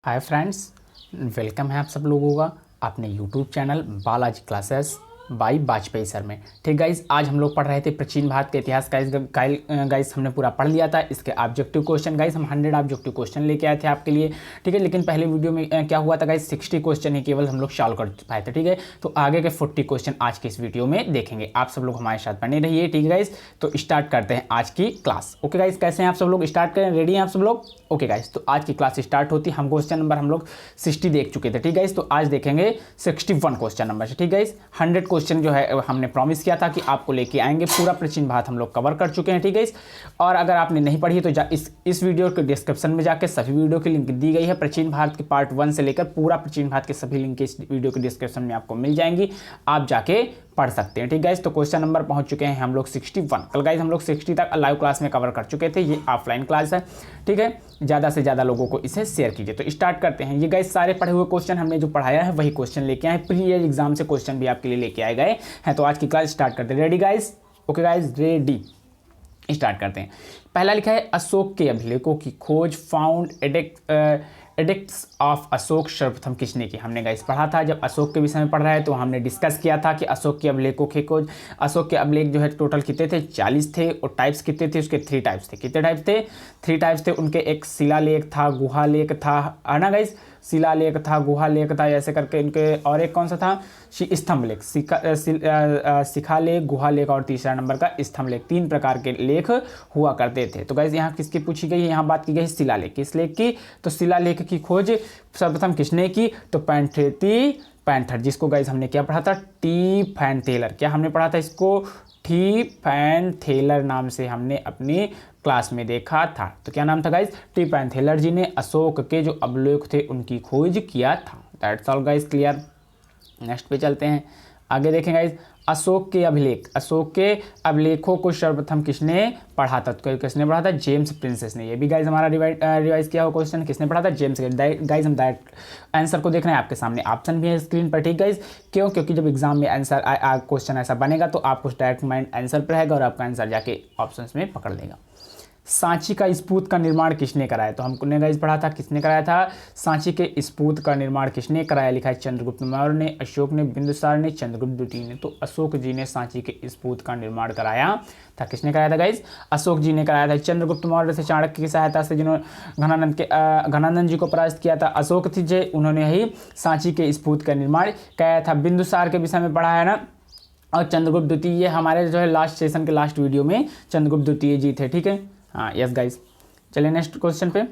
Hi friends, welcome है आप सब लोगों का अपने YouTube channel Balaji classes by Vajpayee sir में। ठीक गाइस, आज हम लोग पढ़ रहे थे प्राचीन भारत के इतिहास। गाइस हमने पूरा पढ़ लिया था। इसके ऑब्जेक्टिव क्वेश्चन गाइस हम 100 ऑब्जेक्टिव क्वेश्चन लेके आए थे आपके लिए। ठीक है, लेकिन पहले वीडियो में क्या हुआ था गाइस, 60 क्वेश्चन ही केवल हम लोग सॉल्व कर पाए थे। ठीक है, तो आगे के 40 क्वेश्चन आज के इस वीडियो में देखेंगे। आप सब लोग हमारे साथ बने रहिए। ठीक है गाइस, तो स्टार्ट करते हैं आज की क्लास। ओके गाइस, कैसे हैं आप सब लोग? स्टार्ट करें, रेडी हैं आप सब लोग? ओके गाइस, तो आज की क्लास स्टार्ट होती है। हम क्वेश्चन नंबर हम लोग 60 देख चुके थे। ठीक गाइस, तो आज देखेंगे 61 क्वेश्चन नंबर से। ठीक गाइस, 100 क्वेश्चन जो है हमने प्रॉमिस किया था कि आपको लेके आएंगे। पूरा प्राचीन भारत हम लोग कवर कर चुके हैं। ठीक गाइस, और अगर आपने नहीं पढ़ी है तो इस वीडियो के डिस्क्रिप्शन में जाकर सभी वीडियो की लिंक दी गई है। प्राचीन भारत के पार्ट 1 से लेकर पूरा प्राचीन भारत के सभी लिंक इस वीडियो के डिस्क्रिप्शन में आपको मिल जाएंगी, आप जाके पढ़ सकते हैं। ठीक गाइस, तो क्वेश्चन नंबर पहुंच चुके हैं हम लोग 61। कल गाइस हम लोग 60 तक लाइव क्लास में कवर कर चुके थे। ये ऑफलाइन क्लास है। ठीक है, ज़्यादा से ज़्यादा लोगों को इसे शेयर कीजिए। तो स्टार्ट करते हैं। ये गाइस सारे पढ़े हुए क्वेश्चन हमने जो पढ़ाया है वही क्वेश्चन लेके आए। प्री ईयर एग्जाम से क्वेश्चन भी आपके लिए लेके आए गए हैं। तो आज की क्लास स्टार्ट करते हैं। Ready guys? Okay guys, ready, start करते हैं। पहला लिखा है अशोक के अभिलेखों की खोज, फाउंड एडिक्ट्स ऑफ अशोक सर्वप्रथम किसने की? हमने गाइस पढ़ा था। जब अशोक के विषय में पढ़ रहा है तो हमने डिस्कस किया था कि अशोक के अभिलेखों की खोज, अशोक के अभिलेख जो है टोटल कितने थे? 40 थे। और टाइप्स कितने थे उसके? 3 टाइप्स थे। कितने टाइप्स थे? 3 टाइप्स थे उनके। एक शिलालेख था, गुहालेख था, है ना गाइस? शिलालेख था, गुहालेख था, ऐसे करके इनके। और एक कौन सा था? स्तंभलेख, शिखालेख, गुहालेख और तीसरा नंबर का स्तंभलेख। 3 प्रकार के लेख हुआ करते थे। तो गाइस यहाँ किसकी पूछी गई है? यहाँ बात की गई शिलालेख। किस लेख की? तो शिलालेख की खोज सर्वप्रथम किसने की? तो पैंथर, जिसको गाइस हमने क्या पढ़ा था? T fan Thaler. क्या हमने पढ़ा था इसको? टी फैन थेलर नाम से हमने अपनी क्लास में देखा था। तो क्या नाम था गाइस? टी फैन थेलर जी ने अशोक के जो अभिलेख थे उनकी खोज किया था। That's all guys, clear? Next पे चलते हैं, आगे देखें गाइस। अशोक के अभिलेख, अशोक के अभिलेखों को सर्वप्रथम किसने पढ़ा था? तो किसने पढ़ा था? जेम्स प्रिंसेस ने। ये भी गाइस हमारा रिवाइज किया हुआ क्वेश्चन। किसने पढ़ा था? जेम्स। गाइस हम डायरेक्ट आंसर को देख रहे हैं, आपके सामने ऑप्शन भी है स्क्रीन पर। ठीक गाइस, क्यों? क्योंकि जब एग्जाम में आंसर क्वेश्चन ऐसा बनेगा तो आपको डायरेक्ट माइंड आंसर पर रहेगा और आपका आंसर जाके ऑप्शन में पकड़ लेगा। सांची का स्पूत का निर्माण किसने कराया? तो हमने गाइस पढ़ा था किसने कराया था? सांची के स्पूत का निर्माण किसने कराया? लिखा है चंद्रगुप्त मौर्य ने, अशोक ने, बिंदुसार ने, चंद्रगुप्त द्वितीय ने। तो अशोक जी ने सांची के स्पूत का निर्माण कराया था। किसने कराया था गाइस? अशोक जी ने कराया था। चंद्रगुप्त मौर्य से चाणक्य की सहायता से जिन्होंने घनानंद जी को पराजित किया था, अशोक थी जे, उन्होंने ही सांची के स्पूत का निर्माण कराया था। बिंदुसार के विषय में पढ़ा है ना। और चंद्रगुप्त द्वितीय हमारे जो है लास्ट सेशन के लास्ट वीडियो में चंद्रगुप्त द्वितीय जी थे। ठीक है, हाँ, यस गाइस। चलिए नेक्स्ट क्वेश्चन पे।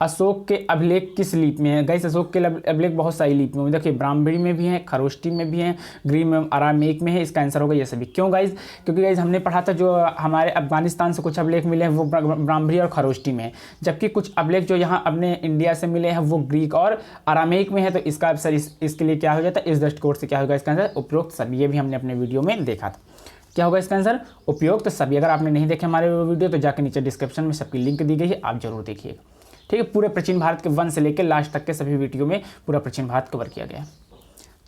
अशोक के अभिलेख किस लिपि में है? गाइस अशोक के अभिलेख बहुत सारी लिपि में, देखिए ब्राह्मणी में भी है, खरोष्टी में भी है, ग्रीक में, अरामेक में है। इसका आंसर होगा ये सभी। क्यों गाइस? क्योंकि गाइस हमने पढ़ा था जो हमारे अफगानिस्तान से कुछ अभिलेख मिले हैं वो ब्राह्मणी और खरोष्टी में है, जबकि कुछ अभिलेख जो यहाँ अपने इंडिया से मिले हैं वो ग्रीक और अरामेक में है। तो इसका आंसर इसके लिए क्या हो जाता है? इस दृष्टिकोण से क्या होगा इसका आंसर? उपरोक्त सभी। ये भी हमने अपने वीडियो में देखा था। क्या होगा इसका आंसर? उपयुक्त सभी। अगर आपने नहीं देखे हमारे वीडियो तो जाकर नीचे डिस्क्रिप्शन में सबकी लिंक दी गई है, आप जरूर देखिएगा। ठीक है, पूरे प्राचीन भारत के 1 से लेकर लास्ट तक के सभी वीडियो में पूरा प्राचीन भारत कवर किया गया है।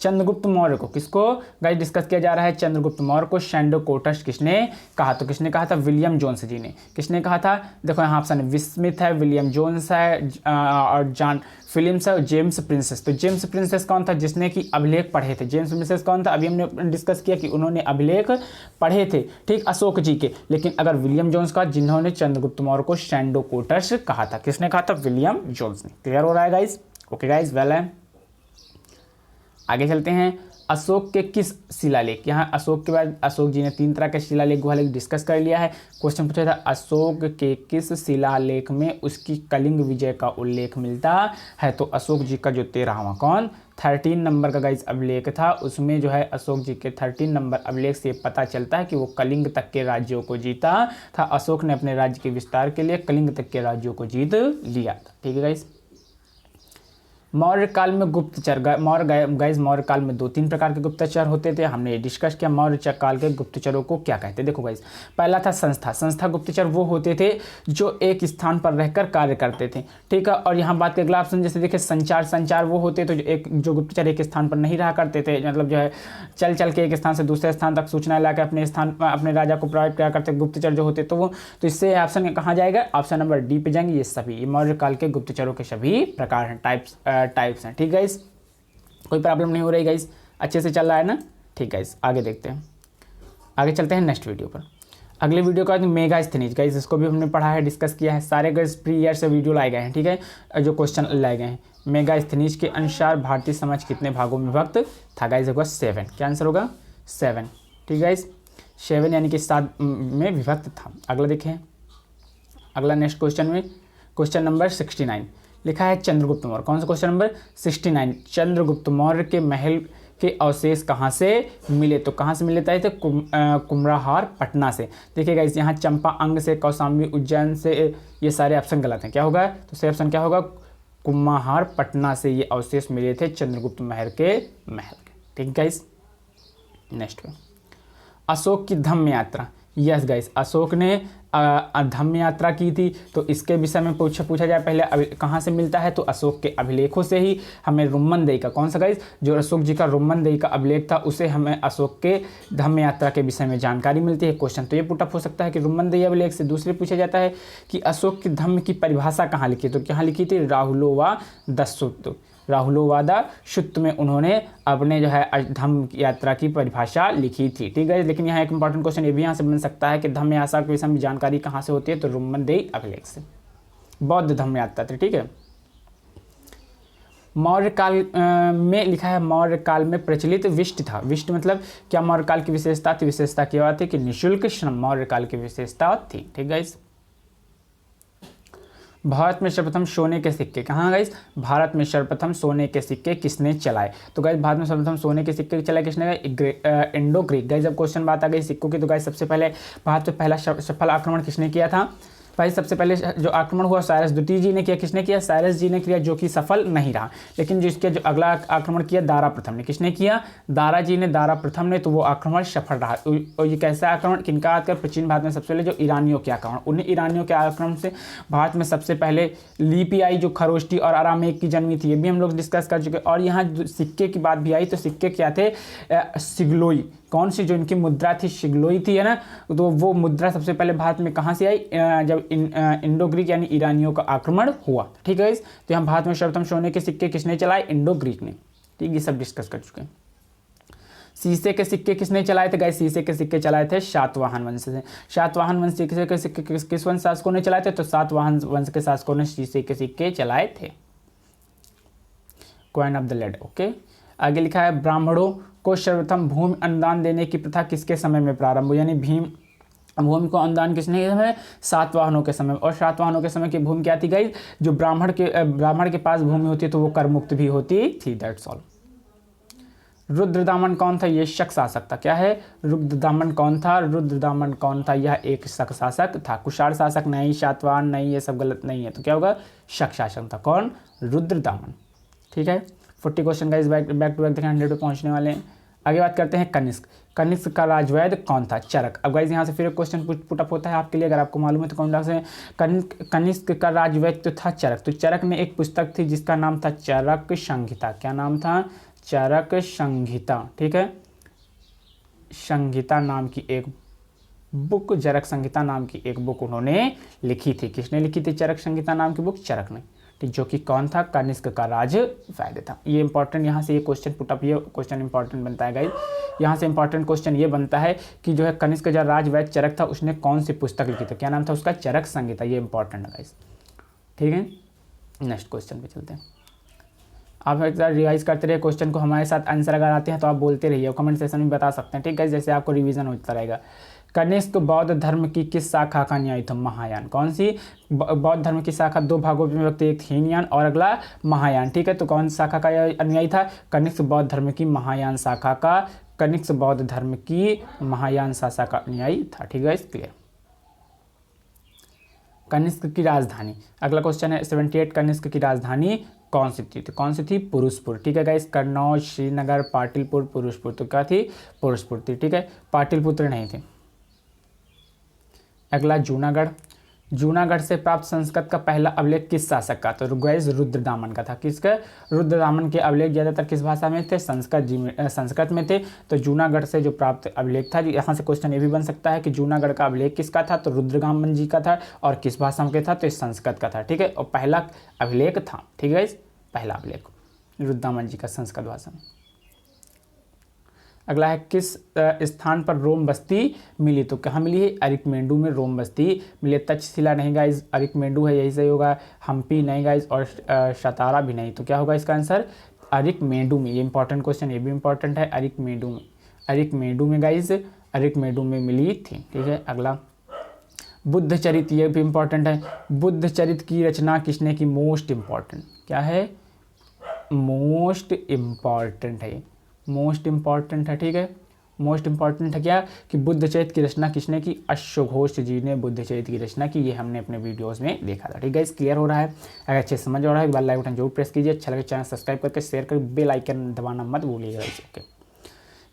चंद्रगुप्त मौर्य को किसको गाइस डिस्कस किया जा रहा है? चंद्रगुप्त मौर्य को सैंडोकोटस किसने कहा? तो किसने कहा था? विलियम जोन्स जी ने। किसने कहा था? देखो यहाँ ऑप्शन है, विस्मिथ है, विलियम जोन्स है, और जॉन फिलिप्स है, जेम्स प्रिंसेस। तो जेम्स प्रिंसेस कौन था? जिसने कि अभिलेख पढ़े थे। जेम्स प्रिंसेस कौन था? अभी हमने डिस्कस किया कि उन्होंने अभिलेख पढ़े थे, ठीक, अशोक जी के। लेकिन अगर विलियम जोन्स का, जिन्होंने चंद्रगुप्त मौर्य को सैंडोकोटस कहा था। किसने कहा था? विलियम जोन्स ने। क्लियर हो रहा है गाइस? ओके गाइस, वेल है। आगे चलते हैं। अशोक के किस शिलालेख, यहाँ अशोक के बाद अशोक जी ने 3 तरह के शिलालेख गुहालेख डिस्कस कर लिया है। क्वेश्चन पूछा था अशोक के किस शिलालेख में उसकी कलिंग विजय का उल्लेख मिलता है? तो अशोक जी का जो 13वां 13 नंबर का गाइस अभिलेख था, उसमें जो है अशोक जी के 13 नंबर अभिलेख से पता चलता है कि वो कलिंग तक के राज्यों को जीता था। अशोक ने अपने राज्य के विस्तार के लिए कलिंग तक के राज्यों को जीत लिया था। ठीक है गाइस, मौर्य काल में गुप्तचर मौर्य काल में 2-3 प्रकार के गुप्तचर होते थे, हमने ये डिस्कस किया। मौर्य काल के गुप्तचरों को क्या कहते हैं? देखो गाइज, पहला था संस्था गुप्तचर वो होते थे जो एक स्थान पर रहकर कार्य करते थे, ठीक है। और यहाँ बात के अगला ऑप्शन जैसे देखिए संचार वो होते थे जो गुप्तचर एक स्थान पर नहीं रहा करते थे, मतलब जो है चल के एक स्थान से दूसरे स्थान तक सूचना लाकर अपने राजा को प्रोवाइड किया करते गुप्तचर जो होते, तो इससे ऑप्शन कहाँ जाएगा? ऑप्शन नंबर डी पे जाएंगे। ये सभी मौर्य काल के गुप्तचरों के सभी प्रकार हैं, टाइप्स हैं, ठीक गाइस। कोई प्रॉब्लम नहीं हो रही गाइस, अच्छे से चल रहा है ना? ठीक गाइस, आगे देखते हैं, आगे चलते हैं नेक्स्ट वीडियो पर। अगले वीडियो का मेगास्थनीज गाइस, इसको भी हमने पढ़ा है, डिस्कस किया है, सारे गाइस प्री ईयर से वीडियो लाए गए हैं, ठीक है, जो क्वेश्चन लाए गए हैं। मेगास्थनीज के अनुसार भारतीय समाज कितने भागों में विभक्त था? गाइस होगा 7। क्या आंसर होगा? 7, ठीक गाइस, 7 यानी कि 7 में विभक्त था। अगला देखें, अगला नेक्स्ट क्वेश्चन में क्वेश्चन नंबर 69 लिखा है चंद्रगुप्त मौर्य। कौन सा क्वेश्चन नंबर? 69। चंद्रगुप्त मौर्य के महल के अवशेष कहाँ से मिले? तो कहाँ से मिले थे? कुम्हराहार पटना से। देखिएगा इस यहाँ चंपा अंग से, कौशाम्बी उज्जैन से, ये सारे ऑप्शन गलत हैं। क्या होगा? तो सही ऑप्शन क्या होगा? कुम्हराहार पटना से ये अवशेष मिले थे चंद्रगुप्त मौर्य के महल के, ठीक गाइस। नेक्स्ट में अशोक की धम्म यात्रा। यस गाइस, अशोक ने धम्म यात्रा की थी, तो इसके विषय में पूछा जाए पहले कहाँ से मिलता है? तो अशोक के अभिलेखों से ही हमें रुम्मनदेही का, कौन सा गाइस, जो अशोक जी का रुम्मनदेही का अभिलेख था, उसे हमें अशोक के धम्म यात्रा के विषय में जानकारी मिलती है। क्वेश्चन तो ये पुटअप हो सकता है कि रुम्मनदेही अभिलेख से। दूसरे पूछा जाता है कि अशोक की धम्म की परिभाषा कहाँ लिखी? तो कहाँ लिखी थी? राहुलोवादा शुत्त में उन्होंने अपने जो है धम्म यात्रा की परिभाषा लिखी थी, ठीक है। लेकिन यहाँ एक इंपॉर्टेंट क्वेश्चन ये भी यहाँ से बन सकता है कि धम्म यात्रा के विषय में जानकारी कहाँ से होती है? तो रुम्मनदेही अभिलेख से। बौद्ध धम्म यात्रा थी, ठीक है। मौर्य काल में लिखा है मौर्य काल में प्रचलित विष्ट था। विष्ट मतलब क्या मौर्य काल की विशेषता थी? विशेषता क्या थी कि निःशुल्क श्रम मौर्य काल की विशेषता थी, ठीक गाइस। भारत में सर्वप्रथम सोने के सिक्के कहाँ गाइस? भारत में सर्वप्रथम सोने के सिक्के किसने चलाए? तो गाइस भारत में सर्वप्रथम सोने के सिक्के चलाए किसने? Indo Greek. गाइस जब क्वेश्चन बात आ गई सिक्कों की, तो गाइस सबसे पहले भारत पे पहला सफल आक्रमण किसने किया था? भाई सबसे पहले जो आक्रमण हुआ साइरस द्वितीय जी ने किया। किसने किया? साइरस जी ने किया, जो कि सफल नहीं रहा। लेकिन जिसके जो अगला आक्रमण किया दारा प्रथम ने। किसने किया? दारा जी ने, दारा प्रथम ने, तो वो आक्रमण सफल रहा। और ये कैसा आक्रमण किनका आकर? प्राचीन भारत में सबसे पहले जो ईरानियों के आक्रमण, उन्हें ईरानियों के आक्रमण से भारत में सबसे पहले लिपि आई जो खरोष्टी और अरामेक की जन्मी थी। ये भी हम लोग डिस्कस कर चुके। और यहाँ सिक्के की बात भी आई, तो सिक्के क्या थे? सिग्लोई। कौन सी जो इनकी मुद्रा थी? सिग्लोई थी, है ना। तो वो मुद्रा सबसे पहले भारत में कहाँ से आई? जब इंडो ग्रीक यानी ईरानियों का आक्रमण हुआ, ठीक है। तो यहाँ भारत में सर्वप्रथम सोने के सिक्के किसने चलाए? इंडो ग्रीक ने, ठीक। ये सब डिस्कस कर चुके हैं। शीशे के सिक्के किसने चलाए थे? गाइस शीशे के सिक्के चलाए थे सातवाहन वंश से। सातवाहन वंश के सिक्के किस वंश शासकों ने चलाए थे? तो सातवाहन वंश के शासकों ने शीशे के सिक्के चलाए थे। Coin of the lead, okay. आगे लिखा है ब्राह्मणों को सर्वप्रथम भूमि अनुदान देने की प्रथा किसके समय में प्रारंभ हुई? यानी भूमि को अनुदान किसने किया है? सातवाहनों के समय। और सातवाहनों के समय की भूमि क्या थी गाइस? जो ब्राह्मण के पास भूमि होती है तो वो कर मुक्त भी होती थी, दैट्स ऑल। रुद्रदामन कौन था? ये शक शासक था। क्या है? रुद्रदामन कौन था? रुद्रदामन कौन था? यह एक शक शासक था। कुषाण शासक नहीं, सातवाहन नहीं, ये सब गलत नहीं है। तो क्या होगा? शक शासक था। कौन? रुद्रदामन, ठीक है। 40 question guys back to back देखें, 100 पे पहुंचने वाले हैं। आगे बात करते हैं कनिष्क। कनिष्क का राजवैद्य कौन था? चरक। अब गाइस यहाँ से फिर एक क्वेश्चन पुटअप होता है आपके लिए, अगर आपको मालूम है तो कमेंट बॉक्स में। कनिष्क का राजवैद्य था चरक। तो चरक में एक पुस्तक थी जिसका नाम था चरक संहिता। क्या नाम था? चरक संहिता, ठीक है। संहिता नाम की एक बुक, चरक संहिता नाम की एक बुक उन्होंने लिखी थी। किसने लिखी थी चरक संहिता नाम की बुक? चरक ने, जो कि कौन था? कनिष्क का राजवैद्य था। ये इंपॉर्टेंट, यहाँ से ये क्वेश्चन पुटअप, ये क्वेश्चन इंपॉर्टेंट बनता है गाइस। यहाँ से इंपॉर्टेंट क्वेश्चन ये बनता है कि जो है कनिष्क का जो राजवैद्य चरक था उसने कौन सी पुस्तक लिखी थी? क्या नाम था उसका? चरक संहिता। ये इंपॉर्टेंट है गाइस, ठीक है। नेक्स्ट क्वेश्चन पे चलते हैं। आप एक बार रिवाइज करते रहिए क्वेश्चन को, हमारे साथ आंसर अगर आते हैं तो आप बोलते रहिए, कमेंट सेक्शन में बता सकते हैं, ठीक है, जैसे आपको रिवीजन होता रहेगा। कनिष्क बौद्ध धर्म की किस शाखा का न्यायी था? महायान। कौन सी? बौद्ध धर्म की शाखा दो भागों में विभक्त, एक हीनयान और अगला महायान, ठीक है। तो कौन सी शाखा का अनुयायी था? कनिष्क बौद्ध धर्म की महायान शाखा का, कनिष्क बौद्ध धर्म की महायान शाखा का अनुयायी था, ठीक है। क्लियर। कनिष्क की राजधानी, अगला क्वेश्चन है 78, कनिष्क की राजधानी कौन सी थी? तो कौन सी थी? पुरुषपुर। ठीक है गाइस, कन्नौज, श्रीनगर, पाटिलपुर, पुरुषपुर। तो क्या थी? पुरुषपुर थी। ठीक है, पाटिलपुत्र नहीं थी। अगला जूनागढ़। जूनागढ़ से प्राप्त संस्कृत का पहला अभिलेख किस शासक का? तो गाइस रुद्रदामन का था। किसका? रुद्रदामन के अभिलेख ज़्यादातर किस भाषा में थे? संस्कृत में थे। तो जूनागढ़ से जो प्राप्त अभिलेख था, यहाँ से क्वेश्चन ये भी बन सकता है कि जूनागढ़ का अभिलेख किसका था? तो रुद्रदामन जी का था। और किस भाषा में था? तो संस्कृत का था। ठीक है, और पहला अभिलेख था। ठीक है गाइस, पहला अभिलेख रुद्रदामन जी का संस्कृत भाषा में। अगला है किस स्थान पर रोम बस्ती मिली? तो कहाँ मिली है? अरिकमेंडू में रोम बस्ती मिली। तक्षशिला नहीं गाइज, अरिकमेंडू है, यही सही होगा। हम्पी नहीं गाइज, और सतारा भी नहीं। तो क्या होगा इसका आंसर? अरिकमेंडू में। ये इंपॉर्टेंट क्वेश्चन, ये भी इंपॉर्टेंट है। अरिकमेंडू में, अरिकमेंडू में गाइज, अरिकमेंडू में मिली थी। ठीक है, अगला बुद्ध चरित, ये भी इंपॉर्टेंट है। बुद्ध चरित की रचना किसने की? Most important. क्या है? मोस्ट इंपॉर्टेंट है, मोस्ट इंपॉर्टेंट है। ठीक है, मोस्ट इंपॉर्टेंट है क्या? कि बुद्ध चरित की रचना किसने की? अश्वघोष जी ने बुद्ध चरित की रचना की। ये हमने अपने वीडियोस में देखा था। ठीक है, इस क्लियर हो रहा है? अगर अच्छे से समझ आ रहा है, एक बार लाइक बटन जरूर प्रेस कीजिए। अच्छा लगे चैनल सब्सक्राइब करके शेयर कर बेल आइकन दबाना मत भूलिएगा। ओके,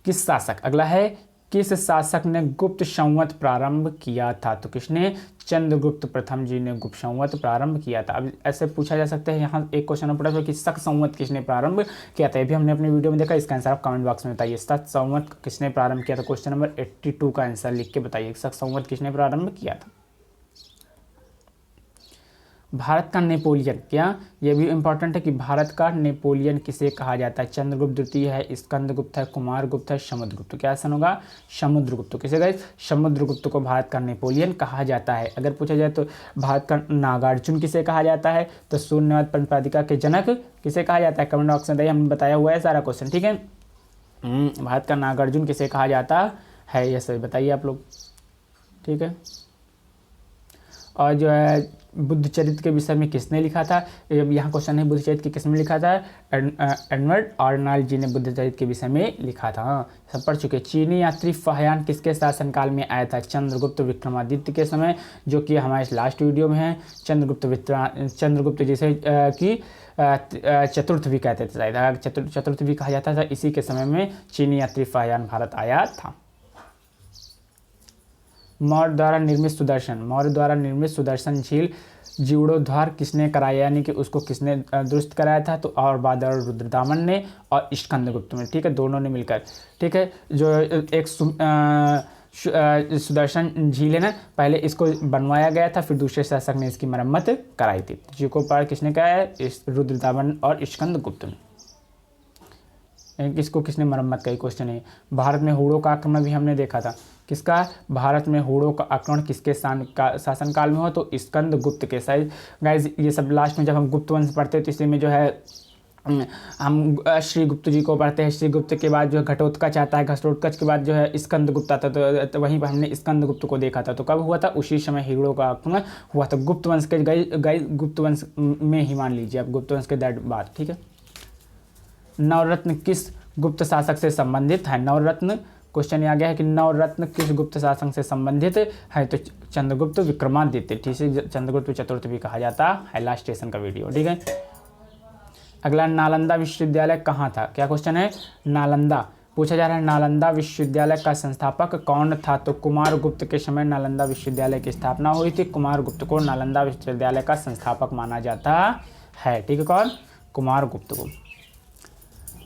किस शासक? अगला है किस शासक ने गुप्त संवत प्रारंभ किया था? तो किसने? चंद्रगुप्त प्रथम जी ने गुप्त संवत प्रारंभ किया था। अब ऐसे पूछा जा सकता है, यहाँ एक क्वेश्चन पड़ा था कि शक संवत किसने प्रारंभ किया था? ये भी हमने अपने वीडियो में देखा। इसका आंसर आप कमेंट बॉक्स में बताइए। शक संवत किसने प्रारंभ किया था? क्वेश्चन नंबर 82 का आंसर लिख के बताइए, शक संवत किसने प्रारंभ किया था? भारत का नेपोलियन, क्या? यह भी इंपॉर्टेंट है कि भारत का नेपोलियन किसे कहा जाता है? चंद्रगुप्त द्वितीय है, स्कंदगुप्त है, कुमारगुप्त है, समुद्रगुप्त। क्या आंसर होगा? समुद्रगुप्त। किसे गाइस? समुद्रगुप्त को भारत का नेपोलियन कहा जाता है। अगर पूछा जाए तो भारत का नागार्जुन किसे कहा जाता है? तो शून्यवाद प्रतिपादिका के जनक किसे कहा जाता है? कमेंट बॉक्स में बताइए, हमने बताया हुआ है सारा क्वेश्चन। ठीक है, भारत का नागार्जुन किसे कहा जाता है? ये सही बताइए आप लोग। ठीक है, और जो है बुद्ध चरित्र के विषय में किसने लिखा था? यहाँ क्वेश्चन है बुद्ध चरित्र के किसने लिखा था? एडवर्ड आर्नल्ड जी ने बुद्ध चरित्र के विषय में लिखा था। हाँ, सब पढ़ चुके। चीनी यात्री फाह्यान किसके शासनकाल में आया था? चंद्रगुप्त विक्रमादित्य के समय, जो कि हमारे लास्ट वीडियो में है। चंद्रगुप्त जिसे की चतुर्थ भी कहते थे, शायद चतुर्थ भी कहा जाता था। इसी के समय में चीनी यात्री फाह्यान भारत आया था। मौर्य द्वारा निर्मित सुदर्शन झील जीर्णोद्धार किसने कराया? यानी कि उसको किसने दुरुस्त कराया था? तो और बादल रुद्रदामन ने और स्कंदगुप्त ने। ठीक है, दोनों ने मिलकर। ठीक है, जो एक सुदर्शन झील है ना, पहले इसको बनवाया गया था, फिर दूसरे शासक ने इसकी मरम्मत कराई थी। जीर्णोद्धार किसने कराया? रुद्रदामन और स्कंदगुप्त ने। इसको किसने मरम्मत करी? क्वेश्चन है। भारत में हुड़ों का आक्रमण भी हमने देखा था। किसका? भारत में हुड़ों का आक्रमण किसके शासनकाल में हो? तो स्कंदगुप्त के। शायद गाइज ये सब लास्ट में जब हम गुप्त वंश पढ़ते हैं तो इसमें जो है हम श्रीगुप्त जी को पढ़ते हैं। श्रीगुप्त के बाद जो है घटोत्कच आता है, घटोत्कच के बाद जो है स्कंदगुप्त आता है। तो वहीं पर हमने स्कंदगुप्त को देखा था। तो कब हुआ था? उसी समय हुड़ों का आक्रमण हुआ था। गुप्त वंश के गुप्त वंश में ही मान लीजिए आप, गुप्त वंश के दैट बात। ठीक है, नवरत्न किस गुप्त शासक से संबंधित है? नवरत्न क्वेश्चन आ गया है कि नवरत्न किस गुप्त शासक से संबंधित है? तो चंद्रगुप्त विक्रमादित्य। ठीक है, चंद्रगुप्त चतुर्थ भी कहा जाता है। लास्ट स्टेशन का वीडियो। ठीक है, अगला नालंदा विश्वविद्यालय कहाँ था? क्या क्वेश्चन है? नालंदा पूछा जा रहा है। नालंदा विश्वविद्यालय का संस्थापक कौन था? तो कुमारगुप्त के समय नालंदा विश्वविद्यालय की स्थापना हुई थी। कुमारगुप्त को नालंदा विश्वविद्यालय का संस्थापक माना जाता है। ठीक है, कौन? कुमारगुप्त को।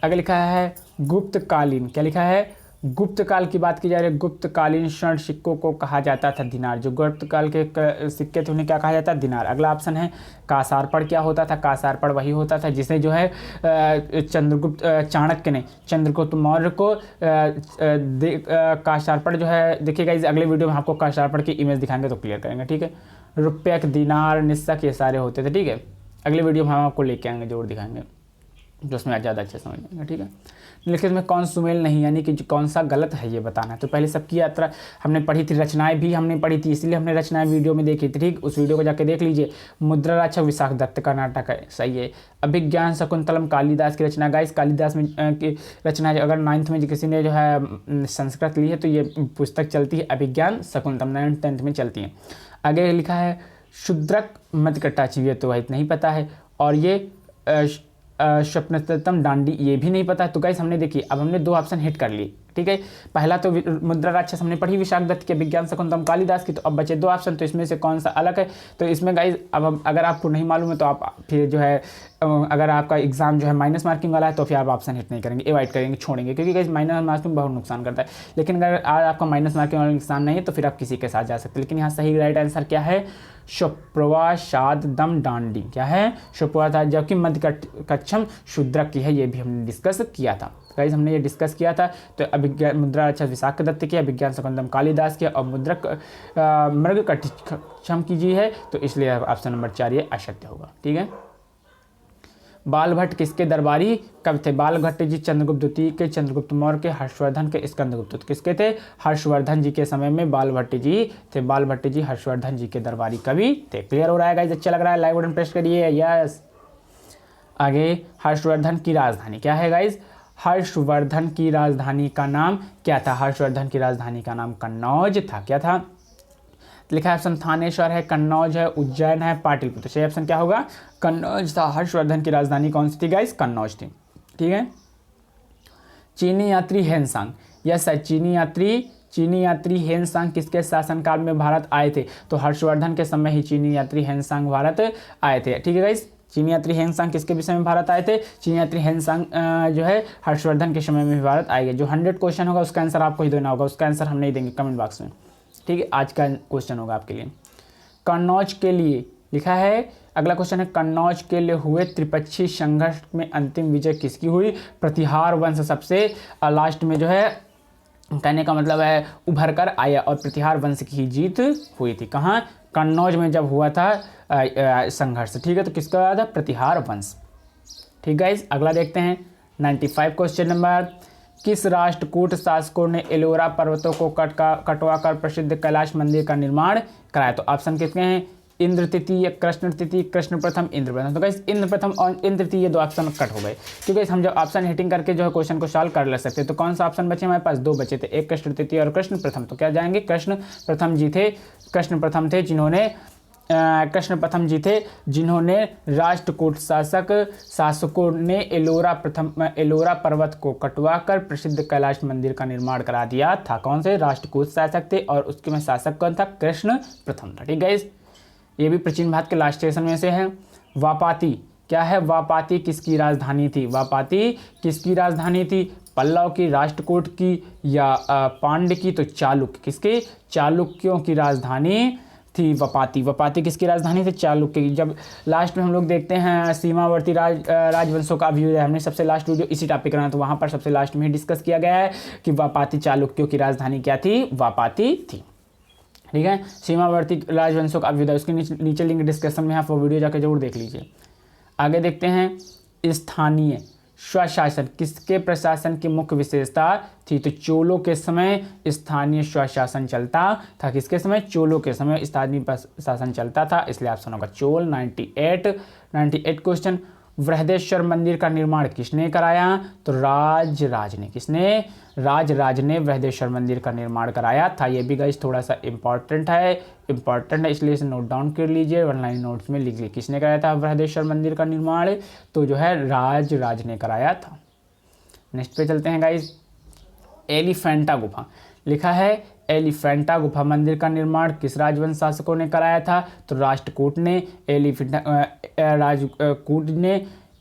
आगे लिखा है गुप्तकालीन। क्या लिखा है? गुप्त काल की बात की जा रही है। गुप्तकालीन स्वर्ण सिक्कों को कहा जाता था दिनार। जो गुप्त काल के सिक्के थे उन्हें क्या कहा जाता है? दिनार। अगला ऑप्शन है कासारपड़। क्या होता था? कासारपड़ वही होता था जिसे जो है चाणक्य ने चंद्रगुप्त मौर्य को कासारपड़ जो है, देखिएगा इस अगले वीडियो में आपको कासारपड़ की इमेज दिखाएंगे तो क्लियर करेंगे। ठीक है, रुपये, दिनार, निस्सक, ये सारे होते थे। ठीक है, अगले वीडियो में हम आपको लेके आएंगे, जरूर दिखाएंगे, जो उसमें ज़्यादा अच्छे समझ लेंगे। ठीक है, लेकिन में कौन सुमेल नहीं, यानी कि कौन सा गलत है ये बताना है। तो पहले सबकी यात्रा हमने पढ़ी थी, रचनाएं भी हमने पढ़ी थी, इसलिए हमने रचनाएं वीडियो में देखी थी। ठीक, उस वीडियो को जाके देख लीजिए। मुद्रा राजा विशाख दत्त का नाटक है, सही है। अभिज्ञान शकुंतलम कालिदास की रचना। गाइस कालिदास में की रचना, अगर 9th में किसी ने जो है संस्कृत ली है तो ये पुस्तक चलती है अभिज्ञान शकुंतलम, 9th 10th में चलती है। आगे लिखा है शूद्रक मध्यकटाक्षी, ये तो वही नहीं पता है। और ये स्वप्नतम डांडी, ये भी नहीं पता। तो गाइस हमने देखिए अब हमने 2 ऑप्शन हिट कर लिए, ठीक है। पहला तो मुद्रा राक्षस हमने पढ़ी विशाख दत्त के, विज्ञान शकुंतलम कालिदास की। तो अब बचे 2 ऑप्शन, तो इसमें से कौन सा अलग है। तो इसमें गाइस अब अगर आपको नहीं मालूम है तो आप फिर जो है अगर आपका एग्जाम जो है माइनस मार्किंग वाला है तो फिर आप ऑप्शन हिट नहीं करेंगे, अवॉइड करेंगे, छोड़ेंगे, क्योंकि गाइस माइनस मार्किंग बहुत नुकसान करता है। लेकिन अगर आज आपका माइनस मार्किंग वाला नुकसान नहीं है तो फिर आप किसी के साथ जा सकते हैं। लेकिन यहाँ सही राइट आंसर क्या है, शुप्रवासादम डांडी, क्या है शुप्रवासाद, जबकि मध्य कच्छम शूद्रक की है, ये भी हमने डिस्कस किया था गाइस, हमने ये डिस्कस किया था। तो अभिज्ञान मुद्रा राक्षस विशाख दत्त की, विज्ञान शकुंतलम कालिदास की, और मुद्रक मृग कच्छम की जी है। तो इसलिए ऑप्शन नंबर 4 ये असत्य होगा, ठीक है। बाल भट्ट किसके दरबारी कब थे। बाल भट्ट जी चंद्रगुप्त द्वितीय के, चंद्रगुप्त मौर्य के, हर्षवर्धन के, स्कंदगुप्त। तो किसके थे, हर्षवर्धन जी के समय में बाल भट्ट जी थे। बाल भट्ट जी हर्षवर्धन जी के दरबारी कवि थे। क्लियर हो रहा है गाइस, अच्छा लग रहा है, लाइक बटन प्रेस करिए, यस। आगे हर्षवर्धन की राजधानी क्या है गाइस, हर्षवर्धन की राजधानी का नाम क्या था, हर्षवर्धन की राजधानी का नाम कन्नौज था। क्या था, लिखा है ऑप्शन थानेश्वर है, कन्नौज है, उज्जैन है, पाटलिपुत्र। सही ऑप्शन क्या होगा, कन्नौज था। हर्षवर्धन की राजधानी कौन सी थी गाइस, कन्नौज थी, ठीक है। चीनी यात्री हेनसांग, यस है, चीनी यात्री हेनसांग किसके शासनकाल में भारत आए थे। तो हर्षवर्धन के समय ही चीनी यात्री हेनसांग भारत आए थे, ठीक है गाइस। चीनी यात्री हेनसांग किसके विषय में भारत आए थे, चीनी यात्री हेनसांग जो है हर्षवर्धन के समय में भारत आएंगे। जो 100 क्वेश्चन होगा उसका आंसर आपको ही देना होगा, उसका आंसर हम नहीं देंगे कमेंट बॉक्स में, ठीक है। आज का क्वेश्चन होगा आपके लिए, कन्नौज के लिए लिखा है। अगला क्वेश्चन है, कन्नौज के लिए हुए त्रिपक्षीय संघर्ष में अंतिम विजय किसकी हुई। प्रतिहार वंश सबसे लास्ट में जो है कहने का मतलब है उभर कर आया, और प्रतिहार वंश की जीत हुई थी। कहाँ, कन्नौज में जब हुआ था संघर्ष, ठीक है। तो किसका हुआ था, प्रतिहार वंश, ठीक गाइस। अगला देखते हैं 95 क्वेश्चन नंबर, किस राष्ट्रकूट शासकों ने एलोरा पर्वतों को कटवाकर प्रसिद्ध कैलाश मंदिर का निर्माण कराया। तो ऑप्शन कितने हैं, इंद्र तृतीय, कृष्ण तृतीय, कृष्ण प्रथम, इंद्र प्रथम। तो गाइस इंद्र प्रथम और इंद्र तृतीय 2 ऑप्शन कट हो गए, क्योंकि हम जब ऑप्शन हिटिंग करके जो है क्वेश्चन को सॉल्व कर ले सकते हैं। तो कौन सा ऑप्शन बचे हमारे पास, 2 बचे थे, एक कृष्ण तृतीय और कृष्ण प्रथम। तो क्या जाएंगे, कृष्ण प्रथम जी थे, कृष्ण प्रथम थे जिन्होंने राष्ट्रकूट शासकों ने एलोरा पर्वत को कटवाकर प्रसिद्ध कैलाश मंदिर का निर्माण करा दिया था। कौन से राष्ट्रकूट शासक थे, और उसके में शासक कौन था, कृष्ण प्रथम था, ठीक है। ये भी प्राचीन भारत के लास्ट स्टेशन में से है। वापाती क्या है, वापाती किसकी राजधानी थी, वापाती किसकी राजधानी थी, पल्लव की, राष्ट्रकूट की, या पांड्य की। तो चालुक्य, किसके, चालुक्यों की राजधानी थी वापाती। वापाती किसकी राजधानी थी, चालुक्य की। जब लास्ट में हम लोग देखते हैं सीमावर्ती राजवंशों का अभ्युदय, हमने सबसे लास्ट वीडियो इसी टॉपिक करना, तो वहाँ पर सबसे लास्ट में ही डिस्कस किया गया है कि वापाती चालुक्यों की राजधानी क्या थी, वापाती थी, ठीक है। सीमावर्ती राजवंशों का अभ्युदय, उसके नीचे लिंक डिस्क्रिप्शन में, आप वो वीडियो जाकर जरूर देख लीजिए। आगे देखते हैं, स्थानीय स्वशासन किसके प्रशासन की मुख्य विशेषता थी। तो चोलों के समय स्थानीय स्वशासन चलता था, किसके समय, चोलों के समय स्थानीय शासन चलता था, इसलिए ऑप्शन होगा चोल। 98 क्वेश्चन, बृहदेश्वर मंदिर का निर्माण किसने कराया। तो राज ने, किसने, राज ने बृहदेश्वर मंदिर का निर्माण कराया था। ये भी गाइस थोड़ा सा इंपॉर्टेंट है, इसलिए इसे नोट डाउन कर लीजिए, ऑनलाइन नोट्स में लिख लीजिए, किसने कराया था बृहदेश्वर मंदिर का निर्माण। तो जो है राज ने कराया था। नेक्स्ट पे चलते हैं गाइस, एलिफेंटा गुफा लिखा है, एलिफेंटा गुफा मंदिर का निर्माण किस राजवंश शासकों ने कराया था। तो राष्ट्रकूट ने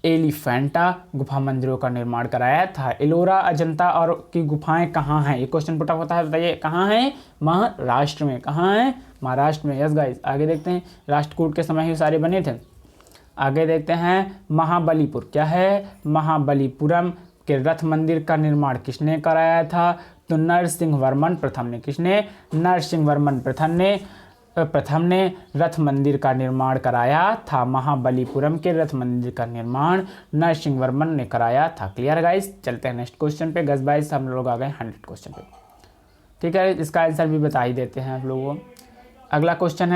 एलिफेंटा गुफा मंदिरों का निर्माण कराया था। एलोरा, अजंता और की गुफाएं कहाँ हैं, ये क्वेश्चन पुट अप होता है, बताइए कहाँ हैं, महाराष्ट्र में। कहाँ है, महाराष्ट्र में, यस गाइस। आगे देखते हैं, राष्ट्रकूट के समय ही सारे बने थे। आगे देखते हैं, महाबलीपुर क्या है, महाबलीपुरम के रथ मंदिर का निर्माण किसने कराया था। तो नरसिंह वर्मन प्रथम ने, किसने, नरसिंह वर्मन प्रथम ने रथ मंदिर का निर्माण कराया था। महाबलीपुरम के रथ मंदिर का निर्माण नरसिंह वर्मन ने कराया था। क्लियर गाइस, चलते हैं नेक्स्ट क्वेश्चन पे। गज बाइस हम लोग आ गए 100 क्वेश्चन पे, ठीक है। इसका आंसर भी बता ही देते हैं आप लोगों को। अगला क्वेश्चन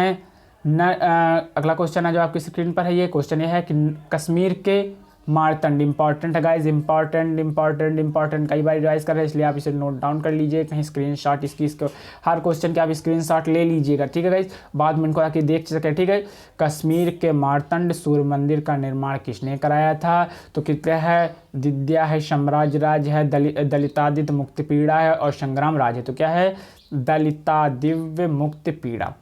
है जो आपकी स्क्रीन पर है, ये क्वेश्चन ये है कि कश्मीर के मार्तंड इंपॉर्टेंट है गाइज, इंपॉर्टेंट कई बार रिवाइज कर रहे हैं, इसलिए आप इसे नोट डाउन कर लीजिए कहीं स्क्रीनशॉट इसको हर क्वेश्चन के आप स्क्रीनशॉट ले लीजिएगा, ठीक है गाइज, बाद में इनको आके देख सके, ठीक है। कश्मीर के मार्तंड सूर्य मंदिर का निर्माण किसने कराया था? तो क्या है, दिद्या है, शमराज राज है, दलितादित्य मुक्तिपीड़ा है और संग्राम राज है। तो क्या है, दलितादिव्य मुक्तिपीड़ा।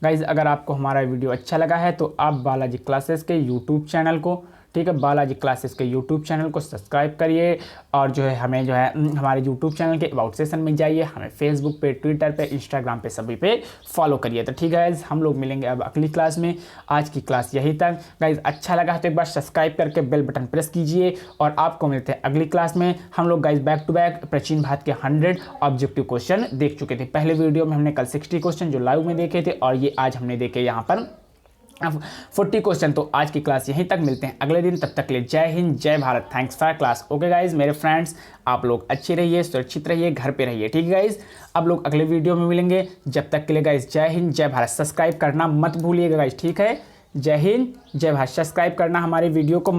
गाइज अगर आपको हमारा वीडियो अच्छा लगा है तो आप बालाजी क्लासेस के यूट्यूब चैनल को, ठीक है, बालाजी क्लासेस के यूट्यूब चैनल को सब्सक्राइब करिए और जो है हमें जो है हमारे यूट्यूब चैनल के अबाउट सेशन में जाइए, हमें फेसबुक पे, ट्विटर पे, इंस्टाग्राम पे सभी पे फॉलो करिए। तो ठीक है गाइज, हम लोग मिलेंगे अब अगली क्लास में। आज की क्लास यही तक गाइज, अच्छा लगा तो एक बार सब्सक्राइब करके बेल बटन प्रेस कीजिए और आपको मिलते हैं अगली क्लास में। हम लोग गाइज बैक टू बैक प्राचीन भारत के 100 ऑब्जेक्टिव क्वेश्चन देख चुके थे। पहले वीडियो में हमने कल 60 क्वेश्चन जो लाइव में देखे थे और ये आज हमने देखे यहाँ पर 40 क्वेश्चन। तो आज की क्लास यहीं तक, मिलते हैं अगले दिन, तब तक के लिए जय हिंद जय Bharat, thanks for class. Okay guys मेरे फ्रेंड्स, आप लोग अच्छे रहिए, सुरक्षित रहिए, घर पे रहिए, ठीक है गाइज। अब लोग अगले वीडियो में मिलेंगे, जब तक के लिए गाइज जय हिंद जय भारत। सब्सक्राइब करना मत भूलिएगा गाइज, ठीक है। जय हिंद जय भारत, सब्सक्राइब करना हमारे वीडियो को मत